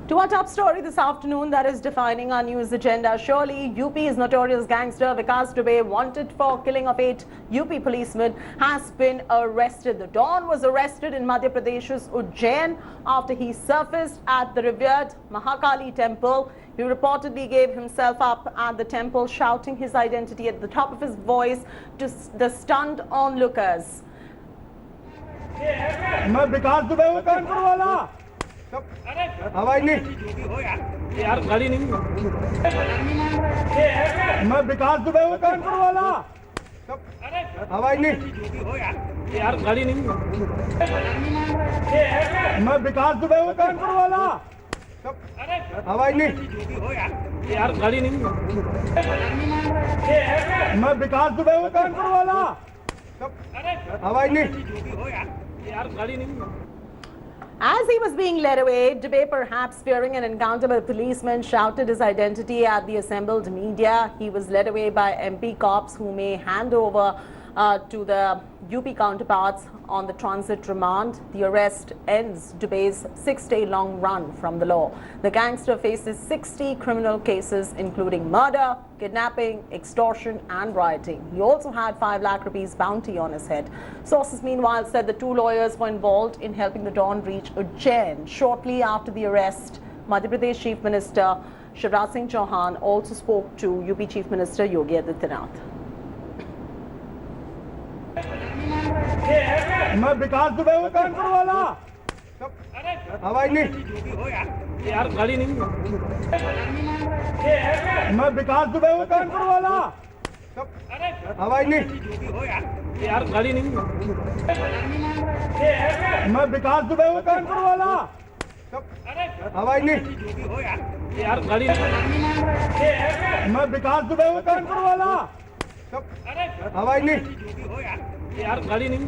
To our top story this afternoon that is defining our news agenda. Surely, UP's notorious gangster Vikas Dubey, wanted for killing of 8 UP policemen, has been arrested. The Don was arrested in Madhya Pradesh's Ujjain after he surfaced at the revered Mahakali temple. He reportedly gave himself up at the temple, shouting his identity at the top of his voice to the stunned onlookers. मैं विकास दुबे हूँ कानपुर वाला। आवाज नहीं यार, गाड़ी नहीं। मैं विकास दुबे हूँ कानपुर वाला। आवाज नहीं यार, गाड़ी नहीं। मैं विकास दुबे हूँ कानपुर वाला। आवाज नहीं यार, गाड़ी नहीं। मैं विकास दुबे हूँ कानपुर वाला। आवाज नहीं यार, गाड़ी नहीं। As he was being led away, Dubey, perhaps fearing an encounter with policemen, shouted his identity at the assembled media. He was led away by MP cops who may hand over to the UP counterparts on the transit remand. The arrest ends Dubey's 6-day-long run from the law. The gangster faces 60 criminal cases, including murder, kidnapping, extortion and rioting. He also had 5 lakh rupees bounty on his head. Sources meanwhile said the 2 lawyers were involved in helping the Don reach Ujjain. Shortly after the arrest, Madhya Pradesh Chief Minister Shivraj Singh Chauhan also spoke to UP Chief Minister Yogi Adityanath. मैं विकास दुबे हूँ कानपुर वाला। आवाज नहीं यार, गाड़ी नहीं। मैं विकास दुबे हूँ कानपुर वाला। आवाज नहीं यार, गाड़ी नहीं। मैं विकास दुबे हूँ कानपुर वाला। आवाज नहीं यार, गाड़ी नहीं। मैं विकास दुबे हूँ कानपुर वाला। आवाज नहीं यार, गाड़ी नहीं।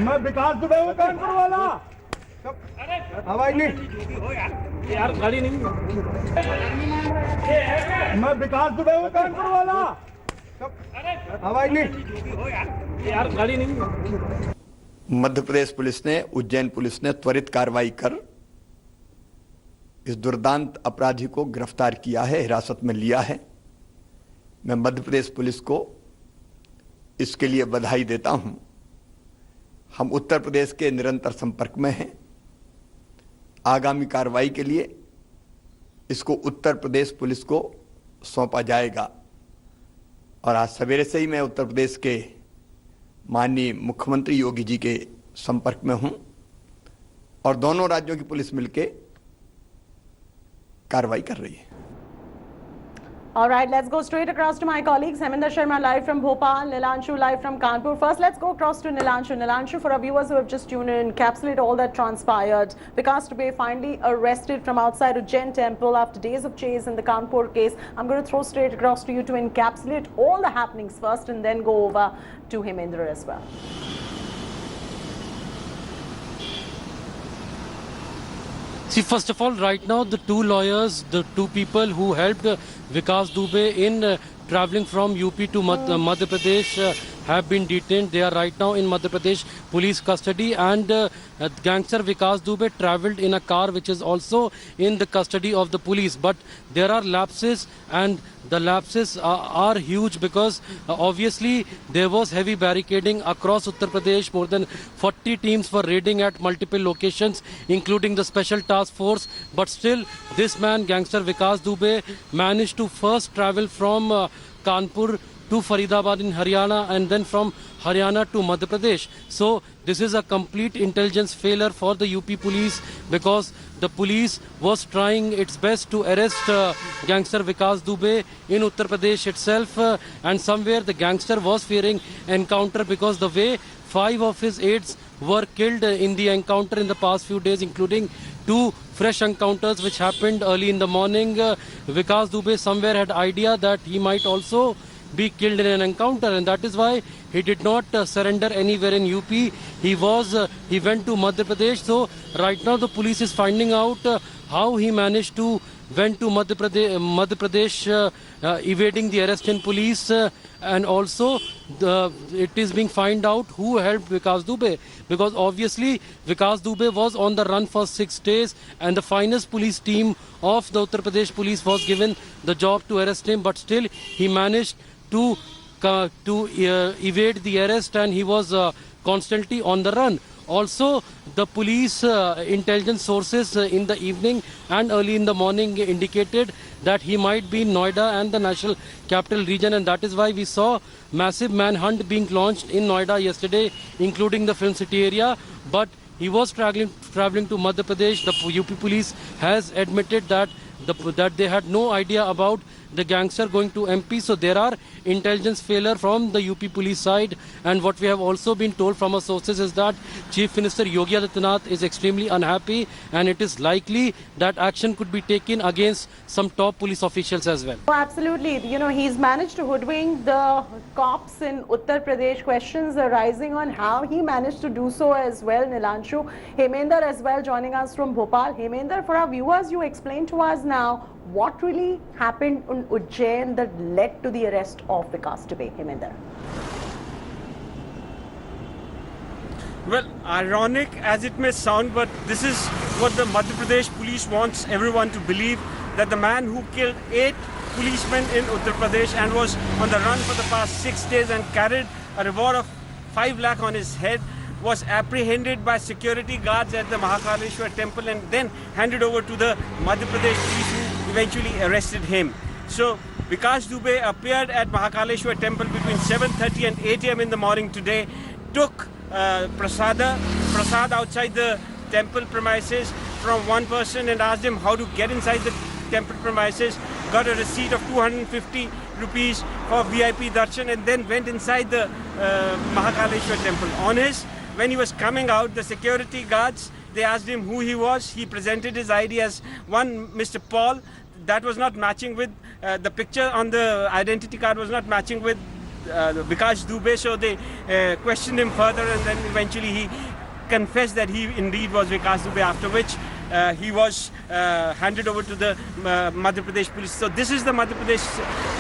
मैं विकास दुबे हूँ कानपुर वाला। आवाज नहीं यार, गाड़ी नहीं। मैं विकास दुबे हूँ कानपुर वाला। आवाज नहीं यार, गाड़ी नहीं। मध्य प्रदेश पुलिस ने, उज्जैन पुलिस ने त्वरित कार्रवाई कर इस दुर्दांत अपराधी को गिरफ्तार किया है, हिरासत में लिया है। मैं मध्य प्रदेश पुलिस को इसके लिए बधाई देता हूं। हम उत्तर प्रदेश के निरंतर संपर्क में हैं। आगामी कार्रवाई के लिए इसको उत्तर प्रदेश पुलिस को सौंपा जाएगा। और आज सवेरे से ही मैं उत्तर प्रदेश के माननीय मुख्यमंत्री योगी जी के संपर्क में हूं और दोनों राज्यों की पुलिस मिलकर कार्रवाई कर रही है। All right, let's go straight across to my colleagues. Heminder Sharma live from Bhopal, Nilanshu live from Kanpur. First, let's go across to Nilanshu. Nilanshu, for our viewers who have just tuned in, encapsulate all that transpired. Vikas Dubey finally arrested from outside Ujjain temple after days of chase in the Kanpur case. I'm going to throw straight across to you to encapsulate all the happenings first and then go over to Heminder as well. See, first of all, right now, the 2 lawyers, the 2 people who helped Vikas Dubey in travelling from UP to Madhya Pradesh have been detained. They are right now in Madhya Pradesh police custody, and gangster Vikas Dubey travelled in a car which is also in the custody of the police. But there are lapses, and the lapses are huge because obviously there was heavy barricading across Uttar Pradesh. More than 40 teams were raiding at multiple locations, including the special task force. But still, this man, gangster Vikas Dubey, managed to first travel from Kanpur to Faridabad in Haryana, and then from Haryana to Madhya Pradesh. So this is a complete intelligence failure for the UP police, because the police was trying its best to arrest gangster Vikas Dubey in Uttar Pradesh itself, and somewhere the gangster was fearing encounter because the way 5 of his aides were killed in the encounter in the past few days, including 2 fresh encounters which happened early in the morning. Vikas Dubey somewhere had idea that he might also be killed in an encounter, and that is why he did not surrender anywhere in UP. He went to Madhya Pradesh. So right now the police is finding out how he managed to went to Madhya Pradesh evading the arrest in police. and also it is being found out who helped Vikas Dubey, because obviously Vikas Dubey was on the run for 6 days, and the finest police team of the Uttar Pradesh police was given the job to arrest him, but still he managed to evade the arrest, and he was constantly on the run. Also, the police intelligence sources in the evening and early in the morning indicated that he might be in Noida and the National Capital Region, and that is why we saw massive manhunt being launched in Noida yesterday, including the Film City area. But he was traveling to Madhya Pradesh. The UP police has admitted that they had no idea about the gangster going to MP. So there are intelligence failure from the UP police side, and what we have also been told from our sources is that Chief Minister Yogi Adityanath is extremely unhappy, and it is likely that action could be taken against some top police officials as well. Oh, absolutely. You know, he's managed to hoodwink the cops in Uttar Pradesh. Questions arising on how he managed to do so as well. Nilanshu, Hemender as well joining us from Bhopal. Hemender, for our viewers, you explain to us now what really happened in Ujjain that led to the arrest of Vikas Dubey. Hemender. Well, ironic as it may sound, but this is what the Madhya Pradesh police wants everyone to believe, that the man who killed 8 policemen in Uttar Pradesh and was on the run for the past 6 days and carried a reward of 5 lakh on his head was apprehended by security guards at the Mahakaleshwar temple and then handed over to the Madhya Pradesh police, who eventually arrested him. So Vikas Dubey appeared at Mahakaleshwar temple between 7:30 and 8 a.m. in the morning today, took prasad outside the temple premises from one person and asked him how to get inside the temple premises, got a receipt of 250 rupees for VIP darshan, and then went inside the Mahakaleshwar temple. When he was coming out, the security guards, they asked him who he was. He presented his ID as one Mr. Paul. That was not matching with the picture on the identity card was not matching with Vikas Dubey, so they questioned him further, and then eventually he confessed that he indeed was Vikas Dubey, after which he was handed over to the Madhya Pradesh police. So this is the Madhya Pradesh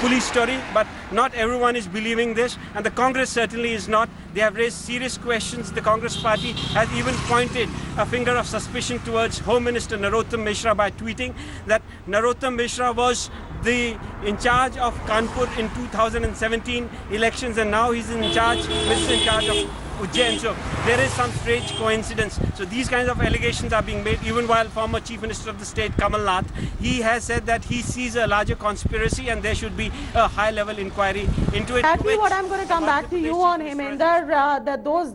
police story, but not everyone is believing this, and the Congress certainly is not. They have raised serious questions. The Congress party has even pointed a finger of suspicion towards Home Minister Narottam Mishra by tweeting that Narottam Mishra was in charge of Kanpur in 2017 elections, and now he's in charge of Ujjain. So there is some strange coincidence. So these kinds of allegations are being made, even while former Chief Minister of the state Kamal Nath, he has said that he sees a larger conspiracy and there should be a high-level inquiry into it. Exactly what I'm going to come back to you on, Hemender, that those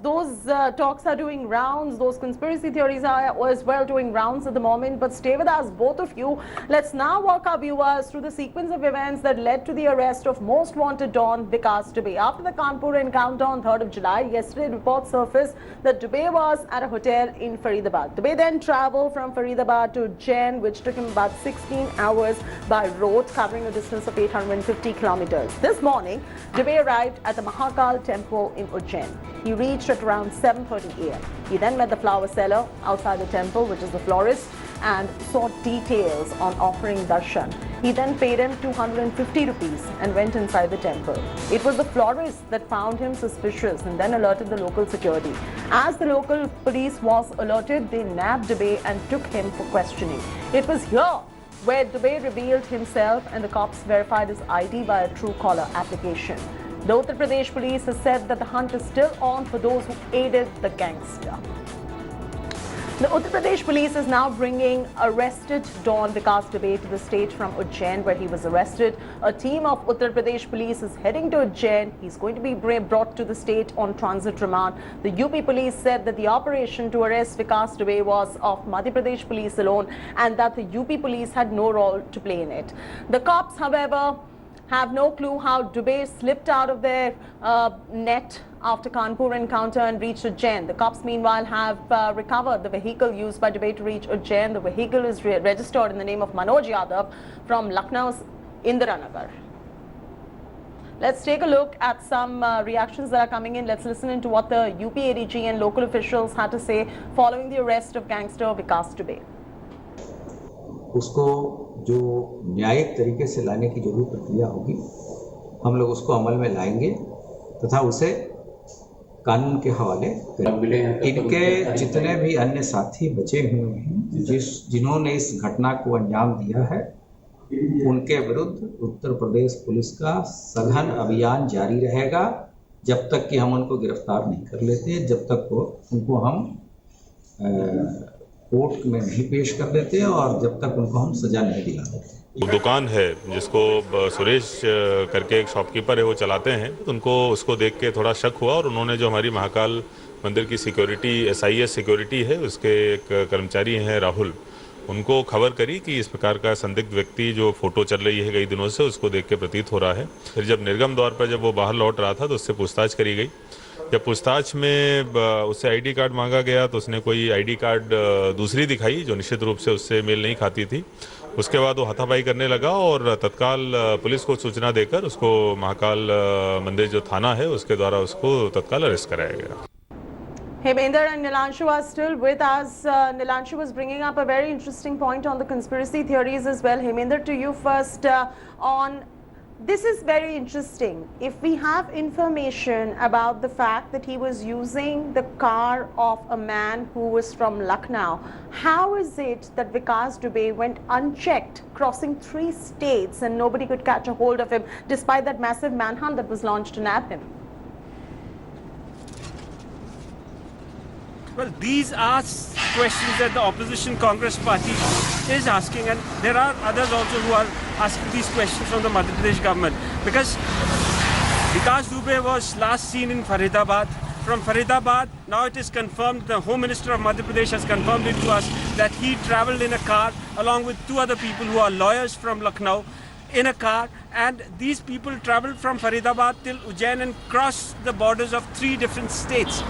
talks are doing rounds, those conspiracy theories are as well doing rounds at the moment. But stay with us, both of you. Let's now walk our viewers through the sequence of events that led to the arrest of most wanted Don Vikas Dubey. After the Kanpur encounter on 3rd of July, yesterday reports surfaced that Dubey was at a hotel in Faridabad. Dubey then travelled from Faridabad to Ujjain, which took him about 16 hours by road, covering a distance of 850 kilometers. This morning, Dubey arrived at the Mahakal temple in Ujjain. He reached at around 7:30 a.m. He then met the flower seller outside the temple, which is the florist, and sought details on offering darshan. He then paid him 250 rupees and went inside the temple. It was the florist that found him suspicious and then alerted the local security. As the local police was alerted, they nabbed Dubey and took him for questioning. It was here where Dubey revealed himself and the cops verified his ID via Truecaller application. The Uttar Pradesh police has said that the hunt is still on for those who aided the gangster. The Uttar Pradesh police is now bringing arrested Don Vikas Dubey to the state from Ujjain, where he was arrested. A team of Uttar Pradesh police is heading to Ujjain. He's going to be brought to the state on transit remand. The UP police said that the operation to arrest Vikas Dubey was of Madhya Pradesh police alone, and that the UP police had no role to play in it. The cops, however, have no clue how Dubey slipped out of their net after Kanpur encounter and reached Ujjain. The cops meanwhile have recovered the vehicle used by Dubey to reach Ujjain. The vehicle is registered in the name of Manoj Yadav from Lucknow's Indiranagar. Let's take a look at some reactions that are coming in. Let's listen into what the UP ADG and local officials had to say following the arrest of gangster Vikas Dubey. उसको जो न्यायिक तरीके से लाने की जो भी प्रक्रिया होगी हम लोग उसको अमल में लाएंगे तथा उसे कानून के हवाले करेंगे। इनके जितने भी अन्य साथी बचे हुए हैं जिन्होंने इस घटना को अंजाम दिया है, उनके विरुद्ध उत्तर प्रदेश पुलिस का सघन अभियान जारी रहेगा जब तक कि हम उनको गिरफ्तार नहीं कर लेते, जब तक उनको हम कोर्ट में नहीं पेश कर देते और जब तक उनको हम सजा नहीं दिला देते। दुकान है जिसको सुरेश करके एक शॉपकीपर है वो चलाते हैं, तो उनको उसको देख के थोड़ा शक हुआ और उन्होंने जो हमारी महाकाल मंदिर की सिक्योरिटी SIS सिक्योरिटी है उसके एक कर्मचारी हैं राहुल, उनको खबर करी कि इस प्रकार का संदिग्ध व्यक्ति जो फोटो चल रही है कई दिनों से उसको देख के प्रतीत हो रहा है। फिर जब निर्गम द्वार पर जब वो बाहर लौट रहा था तो उससे पूछताछ करी गई। जब पूछताछ में उससे ID कार्ड मांगा गया तो उसने कोई ID कार्ड दूसरी दिखाई जो निश्चित रूप से उससे मेल नहीं खाती थी। उसके बाद वो हाथापाई करने लगा और तत्काल पुलिस को सूचना देकर उसको महाकाल मंदिर जो थाना है उसके द्वारा उसको तत्काल अरेस्ट कराया गया। Hemender and Nilanshu are still with us. Nilanshu was bringing up a very interesting point on the conspiracy theories as well. Hemender, to you first on this is very interesting. If we have information about the fact that he was using the car of a man who was from Lucknow, how is it that Vikas Dubey went unchecked, crossing 3 states, and nobody could catch a hold of him despite that massive manhunt that was launched to nab him? Well, these are questions that the opposition Congress party is asking, and there are others also who are asking these questions from the Madhya Pradesh government, because Vikas Dubey was last seen in Faridabad. From Faridabad, now it is confirmed, the Home Minister of Madhya Pradesh has confirmed it to us, that he travelled in a car along with 2 other people who are lawyers from Lucknow in a car, and these people travelled from Faridabad till Ujjain and crossed the borders of 3 different states.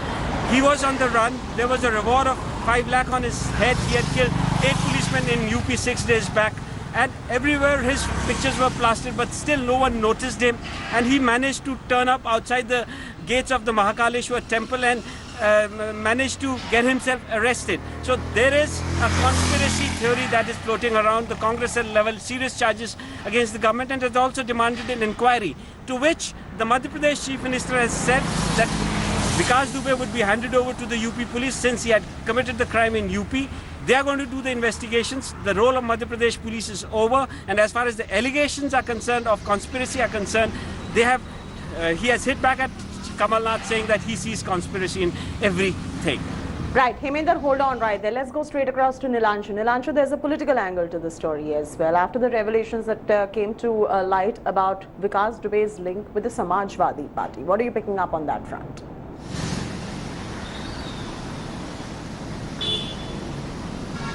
He was on the run. There was a reward of 5 lakh on his head. He had killed 8 policemen in UP 6 days back, and everywhere his pictures were plastered, but still no one noticed him, and he managed to turn up outside the gates of the Mahakaleshwar temple and managed to get himself arrested. So there is a conspiracy theory that is floating around. The Congress has leveled serious charges against the government and has also demanded an inquiry, to which the Madhya Pradesh Chief Minister has said that Vikas Dubey would be handed over to the UP police since he had committed the crime in UP. They are going to do the investigations. The role of Madhya Pradesh police is over, and as far as the allegations are concerned of conspiracy are concerned, they have he has hit back at Kamal Nath saying that he sees conspiracy in everything. Right, Hemender, hold on right there. Let's go straight across to Nilanshu. Nilanshu, there's a political angle to the story as well. After the revelations that came to light about Vikas Dubey's link with the Samajwadi Party, what are you picking up on that front?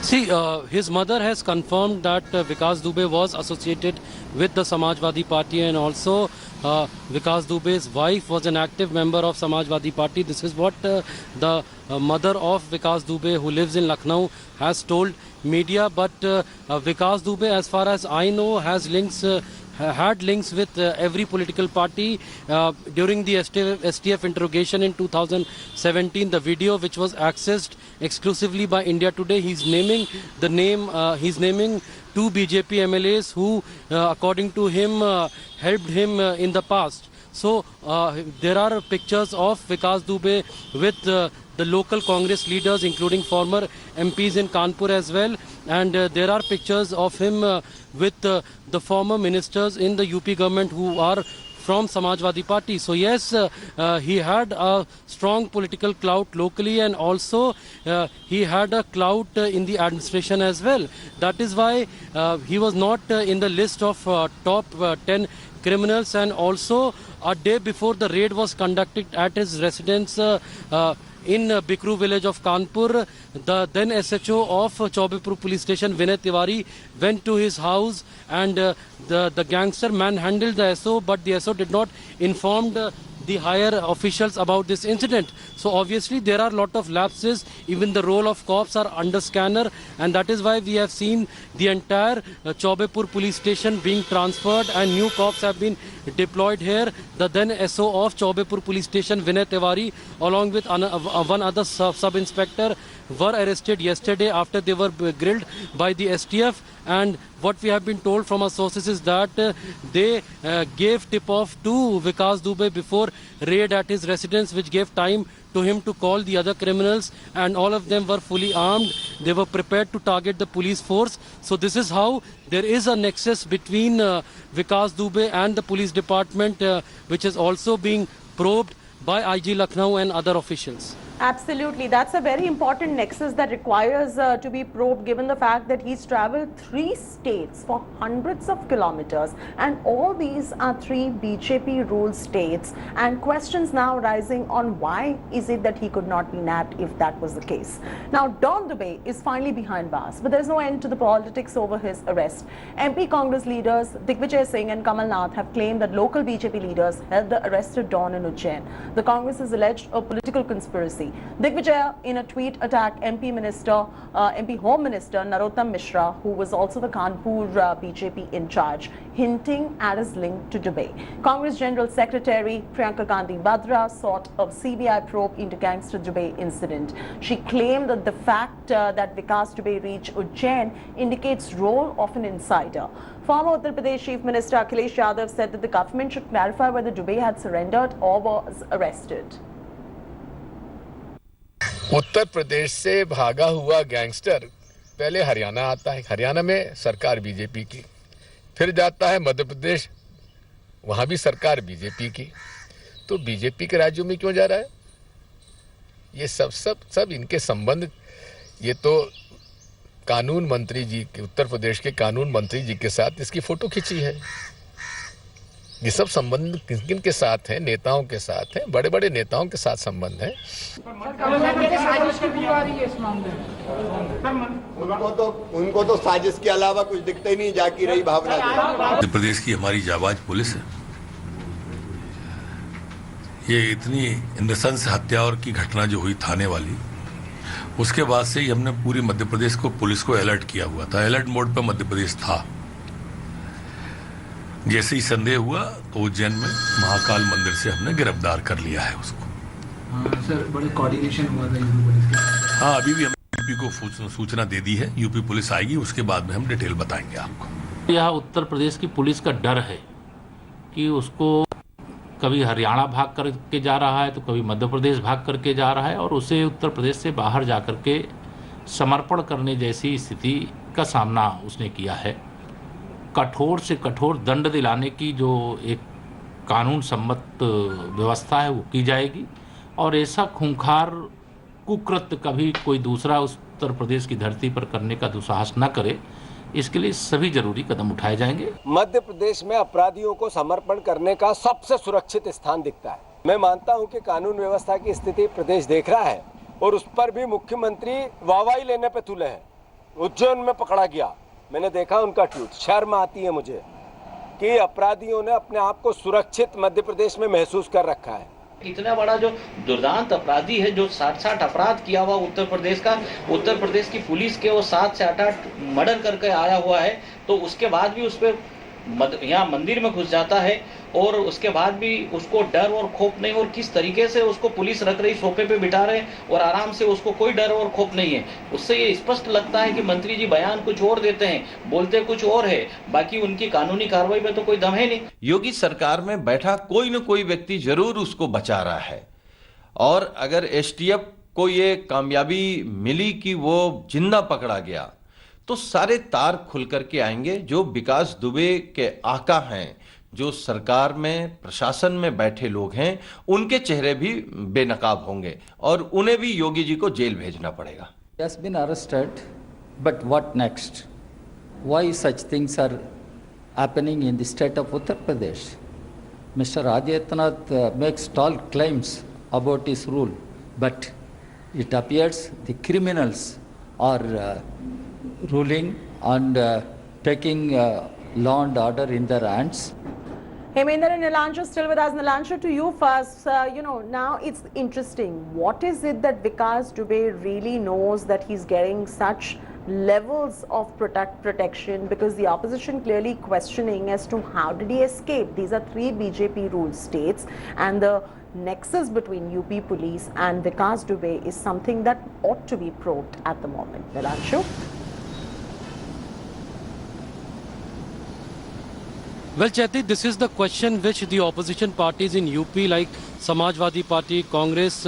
See, his mother has confirmed that Vikas Dubey was associated with the Samajwadi Party, and also Vikas Dubey's wife was an active member of Samajwadi Party. This is what the mother of Vikas Dubey, who lives in Lucknow, has told media. But Vikas Dubey, as far as I know, has links. Had links with every political party. During the STF interrogation in 2017, the video which was accessed exclusively by India Today, he's naming 2 BJP MLAs who, according to him, helped him in the past. So there are pictures of Vikas Dubey with the local Congress leaders, including former MPs in Kanpur as well, and there are pictures of him with the former ministers in the UP government who are from Samajwadi Party. So yes, he had a strong political clout locally, and also he had a clout in the administration as well. That is why he was not in the list of top 10 criminals. And also a day before the raid was conducted at his residence in Bikru village of Kanpur, the then SHO of Chaubepur police station, Vinay Tiwari, went to his house, and the gangster manhandled the SO, but the SO did not inform the higher officials about this incident. So obviously there are a lot of lapses. Even the role of cops are under scanner, and that is why we have seen the entire Chaubepur police station being transferred, and new cops have been deployed here. The then SO of Chaubepur police station, Vinay Tiwari, along with one other sub-inspector, were arrested yesterday after they were grilled by the STF. And what we have been told from our sources is that they gave tip-off to Vikas Dubey before raid at his residence, which gave time to him to call the other criminals, and all of them were fully armed. They were prepared to target the police force. So this is how there is a nexus between Vikas Dubey and the police department, which is also being probed by IG Lucknow and other officials. Absolutely. That's a very important nexus that requires to be probed, given the fact that he's traveled 3 states for hundreds of kilometers, and all these are 3 BJP ruled states, and questions now rising on why is it that he could not be nabbed if that was the case. Now, Don Dubey is finally behind bars, but there's no end to the politics over his arrest. MP Congress leaders Digvijay Singh and Kamal Nath have claimed that local BJP leaders held the arrested Don in Ujjain. The Congress has alleged a political conspiracy. Digvijay, in a tweet, attacked MP Home Minister Narottam Mishra, who was also the Kanpur BJP in charge, hinting at his link to Dubey. Congress General Secretary Priyanka Gandhi Vadra sought a CBI probe into gangster Dubey incident. She claimed that the fact that Vikas Dubey reached Ujjain indicates role of an insider. Former Uttar Pradesh Chief Minister Akhilesh Yadav said that the government should clarify whether Dubey had surrendered or was arrested. Uttar Pradesh से भागा हुआ gangster पहले हरियाणा आता है, हरियाणा में सरकार BJP की, फिर जाता है मध्य प्रदेश, वहां भी सरकार बीजेपी की। तो बीजेपी के राज्यों में क्यों जा रहा है? ये सब इनके संबंध, ये तो कानून मंत्री जी, उत्तर प्रदेश के कानून मंत्री जी के साथ इसकी फोटो खींची है। ये सब संबंध किन के साथ हैं? नेताओं के साथ हैं, बड़े बड़े नेताओं के साथ संबंध है। उनको तो साजिश के अलावा कुछ दिखता ही नहीं, जाकी रही भावना। मध्य प्रदेश की हमारी जाबाज पुलिस है, ये इतनी नृशंस हत्या और की घटना जो हुई थाने वाली, उसके बाद से ही हमने पूरी मध्य प्रदेश को, पुलिस को अलर्ट किया हुआ था। अलर्ट मोड पर मध्य प्रदेश था। जैसे ही संदेह हुआ तो उज्जैन में महाकाल मंदिर से हमने गिरफ्तार कर लिया है उसको। सर, बड़े कोऑर्डिनेशन हुआ था यूपी पुलिस के। हाँ, अभी भी हमने यूपी को सूचना दे दी है। यूपी पुलिस आएगी, उसके बाद में हम डिटेल बताएंगे आपको। यह उत्तर प्रदेश की पुलिस का डर है कि उसको कभी हरियाणा भाग करके जा रहा है तो कभी मध्य प्रदेश भाग करके जा रहा है, और उसे उत्तर प्रदेश से बाहर जा करके समर्पण करने जैसी स्थिति का सामना उसने किया है। कठोर से कठोर दंड दिलाने की जो एक कानून सम्मत व्यवस्था है वो की जाएगी, और ऐसा खूंखार कुकृत्य कभी कोई दूसरा उत्तर प्रदेश की धरती पर करने का दुस्साहस न करे, इसके लिए सभी जरूरी कदम उठाए जाएंगे। मध्य प्रदेश में अपराधियों को समर्पण करने का सबसे सुरक्षित स्थान दिखता है। मैं मानता हूं कि कानून व्यवस्था की स्थिति प्रदेश देख रहा है, और उस पर भी मुख्यमंत्री वाहवाही लेने पे तुले हैं। उज्जैन में पकड़ा गया, मैंने देखा उनका ट्वीट, शर्म आती है मुझे कि अपराधियों ने अपने आप को सुरक्षित मध्य प्रदेश में महसूस कर रखा है। इतना बड़ा जो दुर्दांत अपराधी है, जो 60 अपराध किया हुआ उत्तर प्रदेश का, उत्तर प्रदेश की पुलिस के वो 7 से 8 मर्डर करके आया हुआ है, तो उसके बाद भी उस पर यहाँ मंदिर में घुस जाता है, और उसके बाद भी उसको डर और खौफ नहीं, और किस तरीके से उसको पुलिस रख रही, सोफे पे बिठा रहे और आराम से, उसको कोई डर और खौफ नहीं है। उससे ये स्पष्ट लगता है कि मंत्री जी बयान कुछ और देते हैं, बोलते कुछ और है, बाकी उनकी कानूनी कार्रवाई में तो कोई दम है नहीं। योगी सरकार में बैठा कोई न कोई व्यक्ति जरूर उसको बचा रहा है, और अगर एसटीएफ को ये कामयाबी मिली कि वो जिंदा पकड़ा गया, तो सारे तार खुल करके आएंगे। जो विकास दुबे के आका हैं, जो सरकार में, प्रशासन में बैठे लोग हैं, उनके चेहरे भी बेनकाब होंगे, और उन्हें भी योगी जी को जेल भेजना पड़ेगा। He has been arrested, but what next? Why such things are happening in the state of Uttar Pradesh? Mr. Adityanath makes tall claims about his rule, but it appears the criminals are ruling and taking law and order in their hands. Hemendra and Nilanjan still with us. Nilanjan, to you first. Now it's interesting. What is it that Vikas Dubey really knows that he's getting such levels of protection? Because the opposition clearly questioning as to how did he escape. These are 3 BJP ruled states, and the nexus between UP police and Vikas Dubey is something that ought to be probed at the moment. Nilanshu? Well, Chaiti, this is the question which the opposition parties in UP like Samajwadi Party, Congress,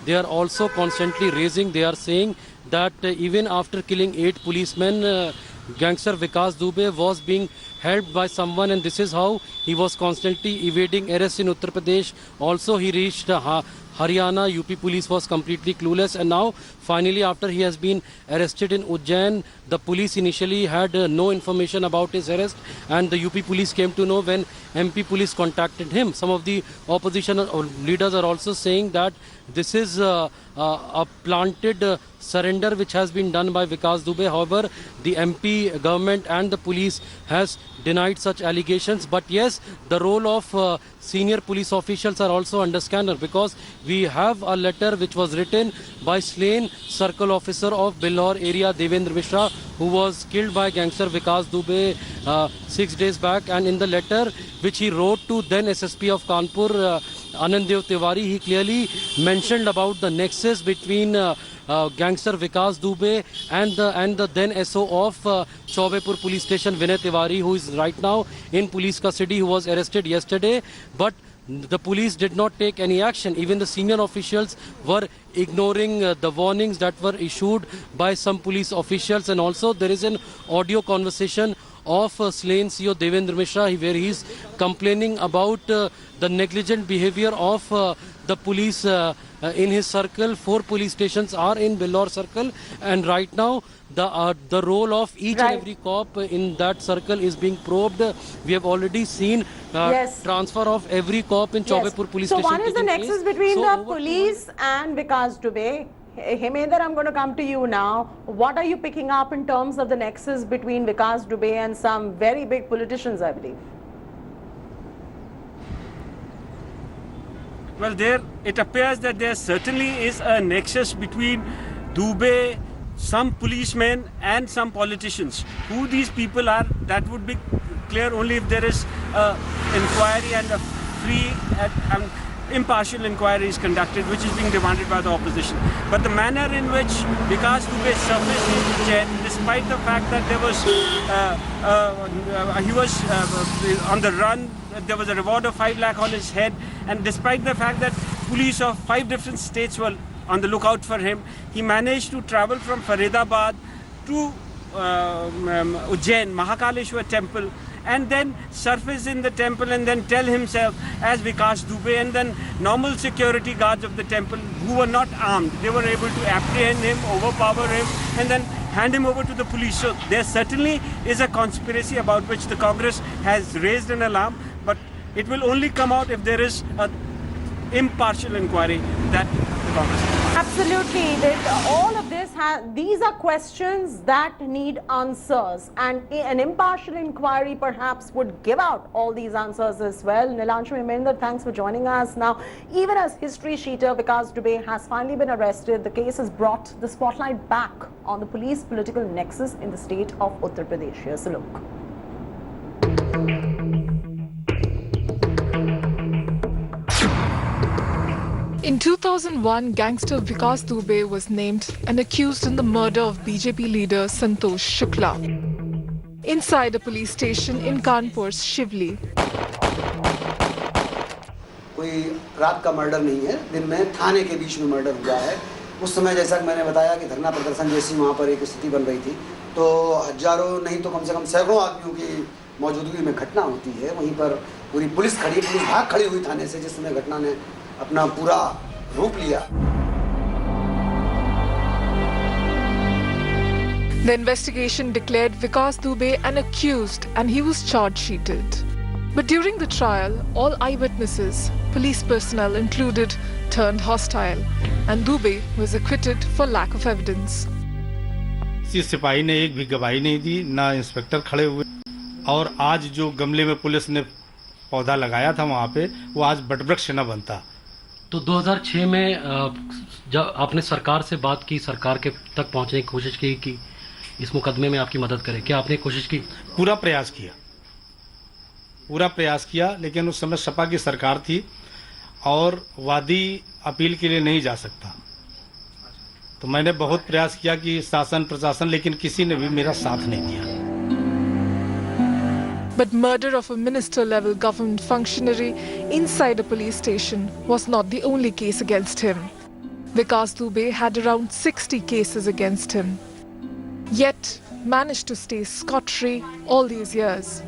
they are also constantly raising. They are saying that even after killing 8 policemen, gangster Vikas Dubey was being helped by someone, and this is how he was constantly evading arrest in Uttar Pradesh. Also, he reached Haryana. UP police was completely clueless, and now finally after he has been arrested in Ujjain, the police initially had no information about his arrest, and the UP police came to know when MP police contacted him. Some of the opposition leaders are also saying that this is a planted surrender which has been done by Vikas Dubey. However, the MP, government and the police has denied such allegations. But yes, the role of senior police officials are also under scanner, because we have a letter which was written by slain circle officer of Bilhaur area, Devendra Mishra, who was killed by gangster Vikas Dubey 6 days back. And in the letter which he wrote to then SSP of Kanpur, Ananddev Tiwari, he clearly mentioned about the nexus between gangster Vikas Dubey and the then SO of Chaubepur police station, Vinay Tiwari, who is right now in police custody, who was arrested yesterday. But the police did not take any action. Even the senior officials were ignoring the warnings that were issued by some police officials. And also there is an audio conversation of slain CO Devendra Mishra where he is complaining about the negligent behavior of the police in his circle. 4 police stations are in Bilhaur circle, and right now the role of each and every cop in that circle is being probed. We have already seen transfer of every cop in Chaubepur police station. So one is the nexus between the police and Vikas Dubey. Hemendra, I'm going to come to you now. What are you picking up in terms of the nexus between Vikas Dubey and some very big politicians, I believe? Well, it appears that there certainly is a nexus between Dubey, some policemen and some politicians. Who these people are, that would be clear only if there is an inquiry and a free and impartial inquiry is conducted, which is being demanded by the opposition. But the manner in which Vikas Dubey surfaced in Ujjain, despite the fact that there was he was on the run, there was a reward of 5 lakh on his head, and despite the fact that police of 5 different states were on the lookout for him, he managed to travel from Faridabad to Ujjain, Mahakaleshwar temple, and then surface in the temple and then tell himself as Vikas Dubey, and then normal security guards of the temple who were not armed, they were able to apprehend him, overpower him, and then hand him over to the police. So there certainly is a conspiracy about which the Congress has raised an alarm, but it will only come out if there is an impartial inquiry that the Congress has. Absolutely. All of this, these are questions that need answers, and an impartial inquiry perhaps would give out all these answers as well. Nilanshu Hemendra, thanks for joining us. Now, even as history sheeter Vikas Dubey has finally been arrested, the case has brought the spotlight back on the police political nexus in the state of Uttar Pradesh. Here's a look. In 2001, gangster Vikas Dubey was named and accused in the murder of BJP leader Santosh Shukla inside a police station in Kanpur's Shivli. कोई रात का murder नहीं है, दिन में थाने के बीच में murder हुआ है। उस समय जैसा कि मैंने बताया कि धरना प्रदर्शन जैसी वहाँ पर एक स्थिति बन रही थी, तो हजारों नहीं तो कम से कम सैकड़ों आदमियों की मौजूदगी में घटना होती है। वहीं पर पूरी पुलिस भाग खड़ी हुई थाने से, जिस समय घटना ने अपना पूरा रूप लिया। The investigation declared Vikas Dubey an accused and he was charge-sheeted. But during the trial, all eyewitnesses, police personnel included, turned hostile, and Dubey was acquitted for lack of evidence. किसी सिपाही ने एक भी गवाही नहीं दी, ना इंस्पेक्टर खड़े हुए, और आज जो गमले में पुलिस ने पौधा लगाया था वहाँ पे, वो आज बटवृक्ष न बनता। तो 2006 में जब आपने सरकार से बात की, सरकार के तक पहुंचने की कोशिश की कि इस मुकदमे में आपकी मदद करें, क्या आपने कोशिश की? पूरा प्रयास किया, लेकिन उस समय सपा की सरकार थी और वादी अपील के लिए नहीं जा सकता। तो मैंने बहुत प्रयास किया कि शासन प्रशासन, लेकिन किसी ने भी मेरा साथ नहीं दिया। But murder of a minister-level government functionary inside a police station was not the only case against him. Vikas Dubey had around 60 cases against him, yet managed to stay scot-free all these years.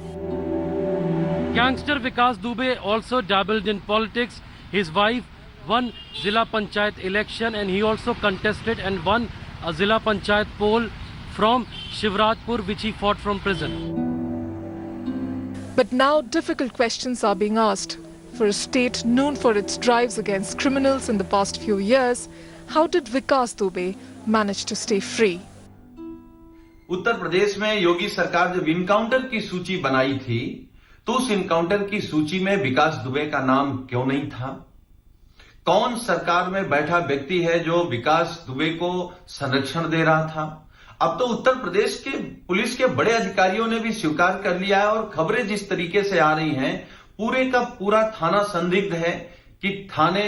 Gangster Vikas Dubey also dabbled in politics. His wife won Zilla Panchayat election and he also contested and won a Zilla Panchayat poll from Shivrajpur, which he fought from prison. But now difficult questions are being asked. For a state known for its drives against criminals in the past few years, how did Vikas Dubey manage to stay free? Uttar Pradesh में योगी सरकार जब encounter की सूची बनाई थी तो उस encounter की सूची में विकास दुबे का नाम क्यों नहीं था? कौन सरकार में बैठा व्यक्ति है जो विकास दुबे को संरक्षण दे रहा था? अब तो उत्तर प्रदेश के पुलिस के बड़े अधिकारियों ने भी स्वीकार कर लिया है और खबरें जिस तरीके से आ रही हैं, पूरे का पूरा थाना संदिग्ध है कि थाने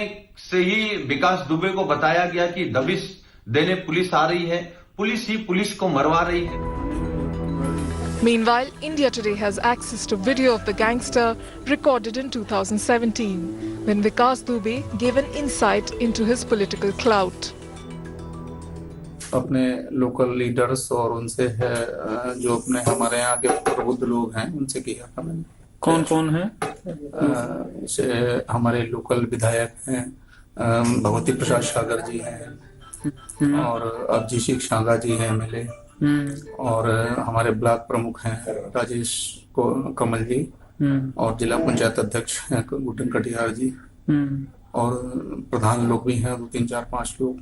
से ही विकास दुबे को बताया गया कि दबिश देने पुलिस आ रही है, पुलिस ही पुलिस को मरवा रही है। Meanwhile, India Today has access to video of the gangster recorded in 2017 when Vikas Dubey gave an insight into his political clout. अपने लोकल लीडर्स और उनसे है जो अपने हमारे यहाँ के प्रबुद्ध लोग हैं उनसे किया था मैंने। कौन कौन है? जैसे हमारे लोकल विधायक हैं, भगवती प्रसाद सागर जी हैं और अभिजीत शांगा जी हैं एमएलए, और हमारे ब्लॉक प्रमुख हैं राजेश कमल जी और जिला पंचायत अध्यक्ष हैं गुटन कटियार जी, और प्रधान लोग भी हैं 2, 3, 4, 5 लोग।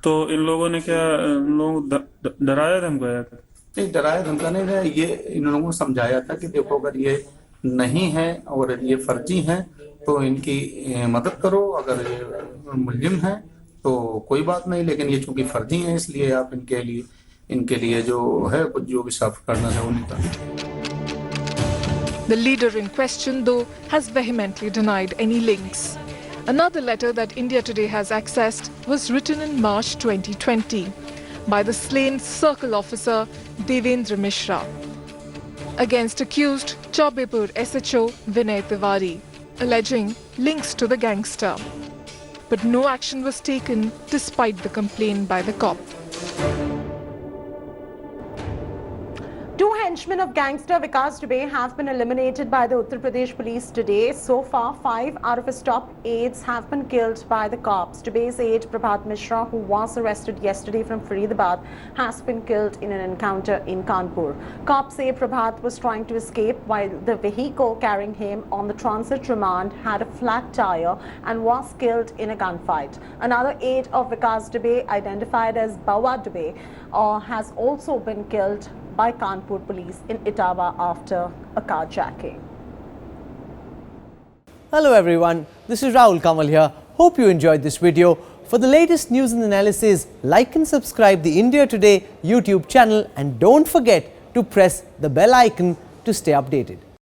तो इन लोगों ने क्या लोग डराया धमकाया था? नहीं, डराया धमकाने ने ये इन लोगों को समझाया था कि देखो अगर ये नहीं है और ये फर्जी हैं तो इनकी मदद करो, अगर ये मुलजिम हैं तो कोई बात नहीं, लेकिन ये चूंकि फर्जी हैं इसलिए आप इनके लिए जो है कुछ जो भी साफ करना है वो निकालिए। The leader in question, though, has vehemently denied any links. Another letter that India Today has accessed was written in March 2020 by the slain circle officer Devendra Mishra against accused Chaubepur SHO Vinay Tiwari, alleging links to the gangster. But no action was taken despite the complaint by the cop. Two henchmen of gangster Vikas Dubey have been eliminated by the Uttar Pradesh police today. So far, 5 out of his top aides have been killed by the cops. Dubey's aide Prabhat Mishra, who was arrested yesterday from Faridabad, has been killed in an encounter in Kanpur. Cops say Prabhat was trying to escape while the vehicle carrying him on the transit remand had a flat tire and was killed in a gunfight. Another aide of Vikas Dubey, identified as Bawa Dubey, has also been killed by Kanpur police in Etawah after a carjacking. Hello everyone, this is Rahul Kamal here. Hope you enjoyed this video. For the latest news and analysis, like and subscribe the India Today YouTube channel and don't forget to press the bell icon to stay updated.